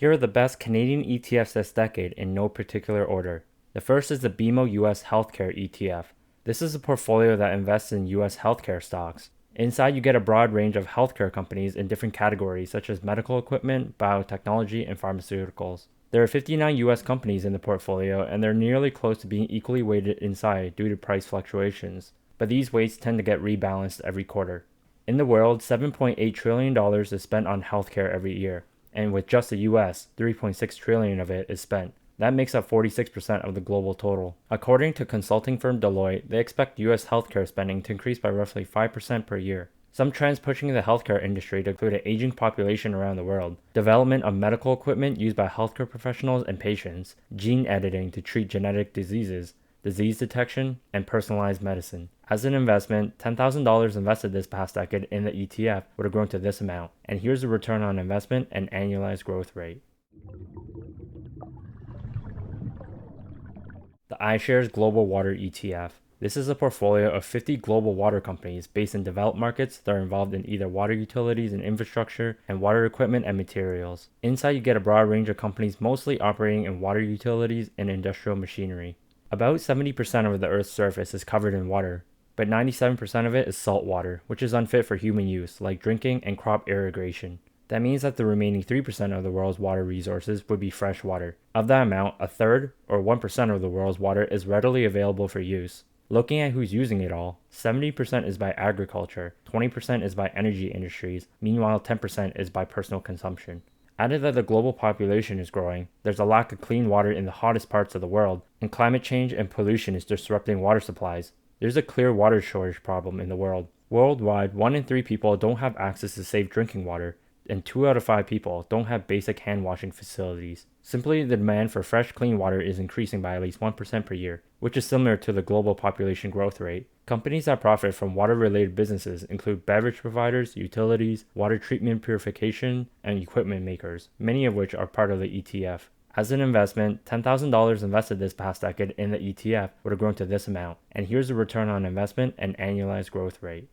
Here are the best Canadian ETFs this decade in no particular order. The first is the BMO US Healthcare ETF. This is a portfolio that invests in US healthcare stocks. Inside, you get a broad range of healthcare companies in different categories such as medical equipment, biotechnology, and pharmaceuticals. There are 59 US companies in the portfolio, and they're nearly close to being equally weighted inside due to price fluctuations, but these weights tend to get rebalanced every quarter. In the world, $7.8 trillion is spent on healthcare every year, and with just the US, $3.6 trillion of it is spent. That makes up 46% of the global total. According to consulting firm Deloitte, they expect US healthcare spending to increase by roughly 5% per year. Some trends pushing the healthcare industry include an aging population around the world, development of medical equipment used by healthcare professionals and patients, gene editing to treat genetic diseases, disease detection, and personalized medicine. As an investment, $10,000 invested this past decade in the ETF would have grown to this amount, and here's the return on investment and annualized growth rate. The iShares Global Water ETF. This is a portfolio of 50 global water companies based in developed markets that are involved in either water utilities and infrastructure and water equipment and materials. Inside, you get a broad range of companies mostly operating in water utilities and industrial machinery. About 70% of the Earth's surface is covered in water, but 97% of it is salt water, which is unfit for human use, like drinking and crop irrigation. That means that the remaining 3% of the world's water resources would be fresh water. Of that amount, a third, or 1% of the world's water is readily available for use. Looking at who's using it all, 70% is by agriculture, 20% is by energy industries, meanwhile 10% is by personal consumption. Added that the global population is growing, there's a lack of clean water in the hottest parts of the world, and climate change and pollution is disrupting water supplies. There's a clear water shortage problem in the world. Worldwide, 1 in 3 people don't have access to safe drinking water, and 2 out of 5 people don't have basic hand washing facilities. Simply, the demand for fresh, clean water is increasing by at least 1% per year, which is similar to the global population growth rate. Companies that profit from water-related businesses include beverage providers, utilities, water treatment purification, and equipment makers, many of which are part of the ETF. As an investment, $10,000 invested this past decade in the ETF would have grown to this amount, and here's the return on investment and annualized growth rate.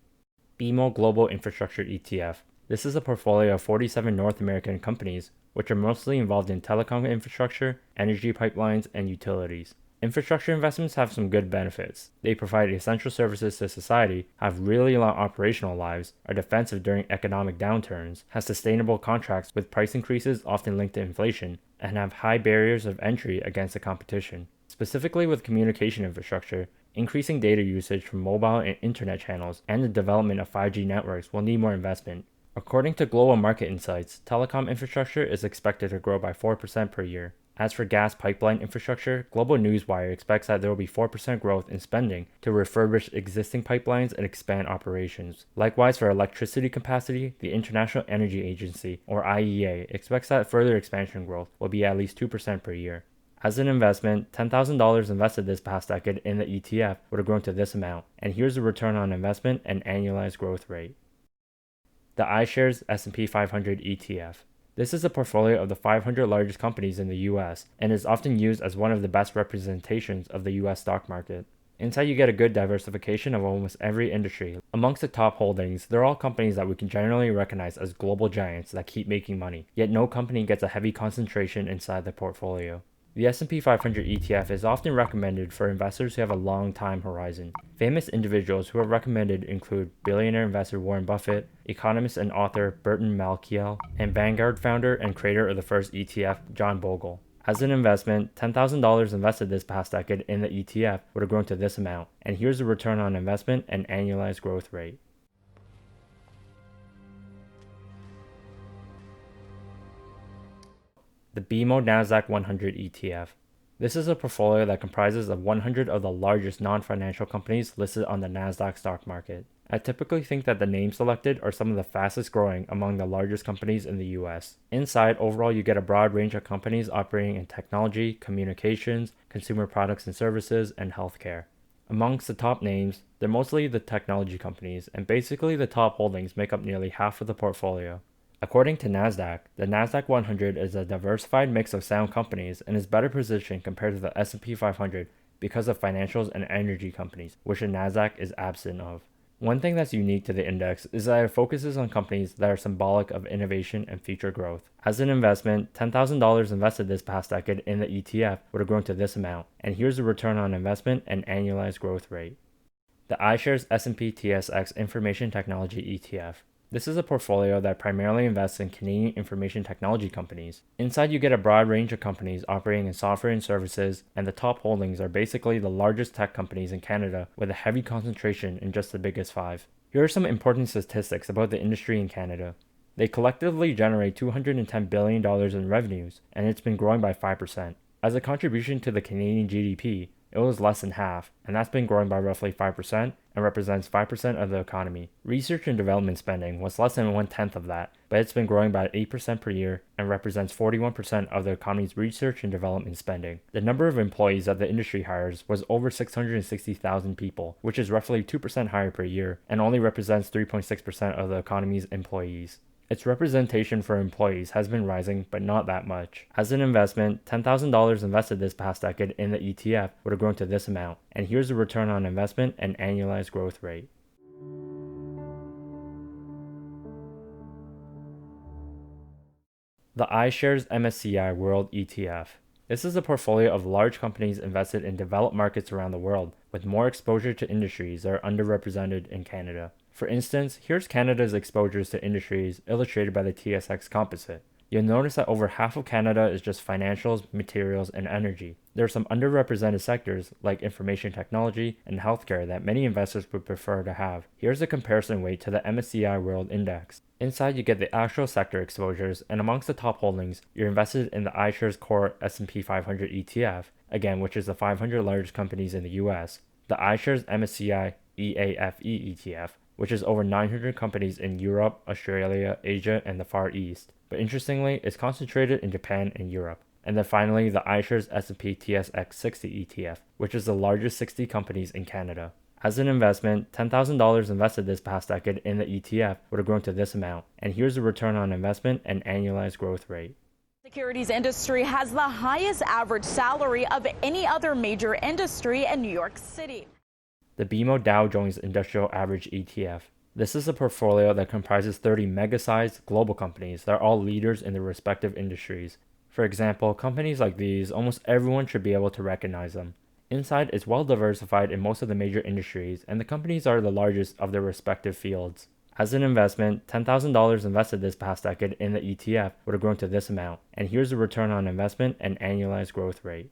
BMO Global Infrastructure ETF. This is a portfolio of 47 North American companies, which are mostly involved in telecom infrastructure, energy pipelines, and utilities. Infrastructure investments have some good benefits. They provide essential services to society, have really long operational lives, are defensive during economic downturns, have sustainable contracts with price increases often linked to inflation, and have high barriers of entry against the competition. Specifically with communication infrastructure, increasing data usage from mobile and internet channels and the development of 5G networks will need more investment. According to Global Market Insights, telecom infrastructure is expected to grow by 4% per year. As for gas pipeline infrastructure, Global Newswire expects that there will be 4% growth in spending to refurbish existing pipelines and expand operations. Likewise, for electricity capacity, the International Energy Agency, or IEA, expects that further expansion growth will be at least 2% per year. As an investment, $10,000 invested this past decade in the ETF would have grown to this amount, and here's the return on investment and annualized growth rate. The iShares S&P 500 ETF. This is a portfolio of the 500 largest companies in the US and is often used as one of the best representations of the US stock market. Inside, you get a good diversification of almost every industry. Amongst the top holdings, they're all companies that we can generally recognize as global giants that keep making money, yet no company gets a heavy concentration inside the portfolio. The S&P 500 ETF is often recommended for investors who have a long time horizon. Famous individuals who are recommended include billionaire investor Warren Buffett, economist and author Burton Malkiel, and Vanguard founder and creator of the first ETF, John Bogle. As an investment, $10,000 invested this past decade in the ETF would have grown to this amount, and here's the return on investment and annualized growth rate. The BMO Nasdaq 100 ETF. This is a portfolio that comprises of 100 of the largest non-financial companies listed on the Nasdaq Stock Market. I typically think that the names selected are some of the fastest growing among the largest companies in the US. Inside, overall, you get a broad range of companies operating in technology, communications, consumer products and services, and healthcare. Amongst the top names, they're mostly the technology companies, and basically the top holdings make up nearly half of the portfolio. According to Nasdaq, the Nasdaq 100 is a diversified mix of sound companies and is better positioned compared to the S&P 500 because of financials and energy companies, which the Nasdaq is absent of. One thing that's unique to the index is that it focuses on companies that are symbolic of innovation and future growth. As an investment, $10,000 invested this past decade in the ETF would have grown to this amount, and here's the return on investment and annualized growth rate. The iShares S&P TSX Information Technology ETF. This is a portfolio that primarily invests in Canadian information technology companies. Inside you get a broad range of companies operating in software and services, and the top holdings are basically the largest tech companies in Canada with a heavy concentration in just the biggest 5. Here are some important statistics about the industry in Canada. They collectively generate $210 billion in revenues, and it's been growing by 5%. As a contribution to the Canadian GDP, it was less than half, and that's been growing by roughly 5% and represents 5% of the economy. Research and development spending was less than 1/10 of that, but it's been growing by 8% per year and represents 41% of the economy's research and development spending. The number of employees that the industry hires was over 660,000 people, which is roughly 2% higher per year and only represents 3.6% of the economy's employees. Its representation for employees has been rising, but not that much. As an investment, $10,000 invested this past decade in the ETF would have grown to this amount, and here's the return on investment and annualized growth rate. The iShares MSCI World ETF. This is a portfolio of large companies invested in developed markets around the world, with more exposure to industries that are underrepresented in Canada. For instance, here's Canada's exposures to industries illustrated by the TSX composite. You'll notice that over half of Canada is just financials, materials, and energy. There are some underrepresented sectors like information technology and healthcare that many investors would prefer to have. Here's a comparison weight to the MSCI World Index. Inside you get the actual sector exposures, and amongst the top holdings, you're invested in the iShares Core S&P 500 ETF, again which is the 500 largest companies in the US, the iShares MSCI EAFE ETF, which is over 900 companies in Europe, Australia, Asia, and the Far East. But interestingly, it's concentrated in Japan and Europe. And then finally, the iShares S&P TSX 60 ETF, which is the largest 60 companies in Canada. As an investment, $10,000 invested this past decade in the ETF would have grown to this amount, and here's the return on investment and annualized growth rate. Securities industry has the highest average salary of any other major industry in New York City. The BMO Dow Jones Industrial Average ETF. This is a portfolio that comprises 30 mega-sized global companies that are all leaders in their respective industries. For example, companies like these, almost everyone should be able to recognize them. Inside, it's well diversified in most of the major industries, and the companies are the largest of their respective fields. As an investment, $10,000 invested this past decade in the ETF would have grown to this amount, and here's the return on investment and annualized growth rate.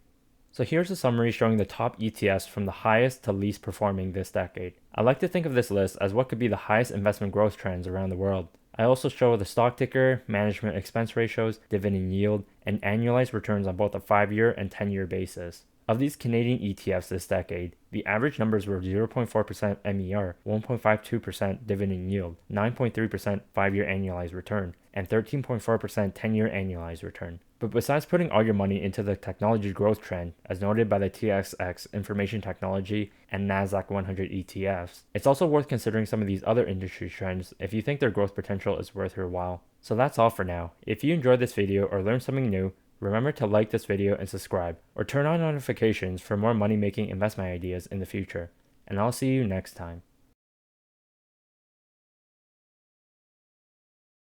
So here's a summary showing the top ETFs from the highest to least performing this decade. I like to think of this list as what could be the highest investment growth trends around the world. I also show the stock ticker, management expense ratios, dividend yield, and annualized returns on both a 5-year and 10-year basis. Of these Canadian ETFs this decade, the average numbers were 0.4% MER, 1.52% dividend yield, 9.3% 5-year annualized return, and 13.4% 10-year annualized return. But besides putting all your money into the technology growth trend, as noted by the TSX Information Technology and Nasdaq 100 ETFs, it's also worth considering some of these other industry trends if you think their growth potential is worth your while. So that's all for now. If you enjoyed this video or learned something new, remember to like this video and subscribe, or turn on notifications for more money-making investment ideas in the future. And I'll see you next time.